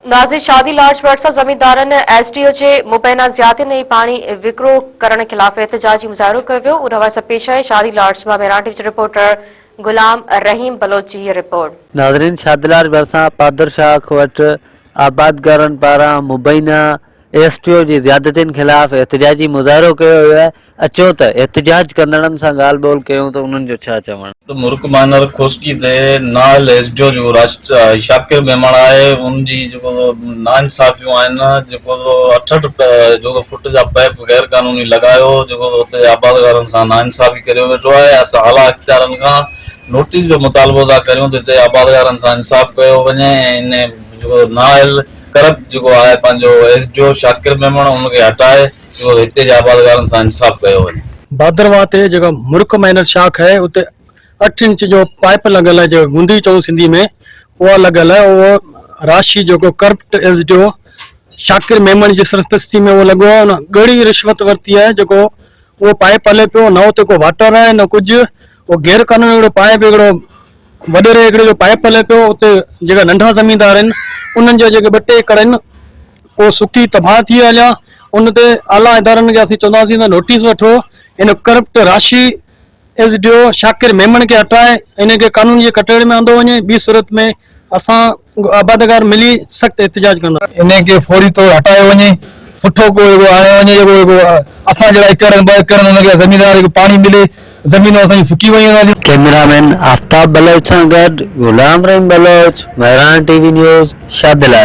नाज़िर शादी लार्ज भरिसां ज़मींदारनि एसडीओ जे मुबैना ज़्यादतियुनि ऐं पाणी विकिरो करण ख़िलाफ़ एहतिजाजी मुज़ाहिरो कयो वियो। उन हवाले सां पेश आहे शादी लार्ज मां मेरान टीवी जो रिपोर्टर गुलाम रहीम बलोच जी रिपोर्ट। नाज़रीन, शादी लार्ज भरिसां पादर शाह वटि आबादगारनि पारां मुबैना एसडीओ जी ज़्यादतियुनि ख़िलाफ़ एहतिजाजी मुज़ाहिरो कयो वियो आहे। अचो त एहतिजाज कंदड़नि सां ॻाल्हि ॿोल कयूं त उन्हनि जो छा चवणु। तो मुल्क मानर खोसकी ते नाल एसडीओ जो राष्ट्र शाकिर मेमण आहे उनजी जेको नाइंसाफ़ियूं आहिनि जेको 68 फुट जा पाइप गैर कानूनी लॻायो जेको उते आबादगारनि सां नाइंसाफ़ी करियो वेठो आहे। असां आला इख़्तियारनि खां नोटिस जो मुतालबो था करियूं त हिते आबादगारनि सां इंसाफ़ कयो वञे। इन जेको नाइल करप्ट जेको आहे पंहिंजो एसडीओ शाकिर मेमण उनखे हटाए जेको हिते जे आबादगारनि सां इंसाफ़ कयो वञे। भादरवा ते जेको मुल्क माइनर शाख है उते 8 इंच जो पाइप लॻल है, जो गुंदी चऊं सिंधी में, उहा लॻल है। उहो राशि जेको करप्ट एसडीओ शाकिर मेमण जी सरपस्ती में वो लॻो आहे। उन ॻड़ी रिश्वत वरिती है। जेको उहो पाइप हले पियो, न उते को वाटर है न कुझु। उहो गैर कानूनी हिकिड़ो पाइप हिकिड़ो वॾेरे हिकिड़े जो पाइप हले पियो। उते जेका नंढा ज़मींदार आहिनि उन्हनि जो जेके 2 एकड़ आहिनि उहो सुकी तबाह थी हलिया। उन ते आला इदारनि खे असीं चवंदासीं त नोटिस वठो, इन करप्ट राशि एसडीओ शाकिर मेमण के हटाए इन के कानून जे कटड़े में आंदो वञे। ॿी सूरत में असां आबादगार मिली सख़्त एहतिजाज कंदा। इन के फौरी तौर हटायो वञे, सुठो को आयो वञे जेको असां जहिड़ा एकड़ 2 एकड़ उनखे ज़मीनदार खे पाणी मिले, ज़मीनूं असांजी सुकी वयूं आहिनि। कैमरामैन आफ्ताब बलोच सां गॾु गुलाम रहीम बलोच, मेरान टीवी न्यूज़, शादी लार्ज।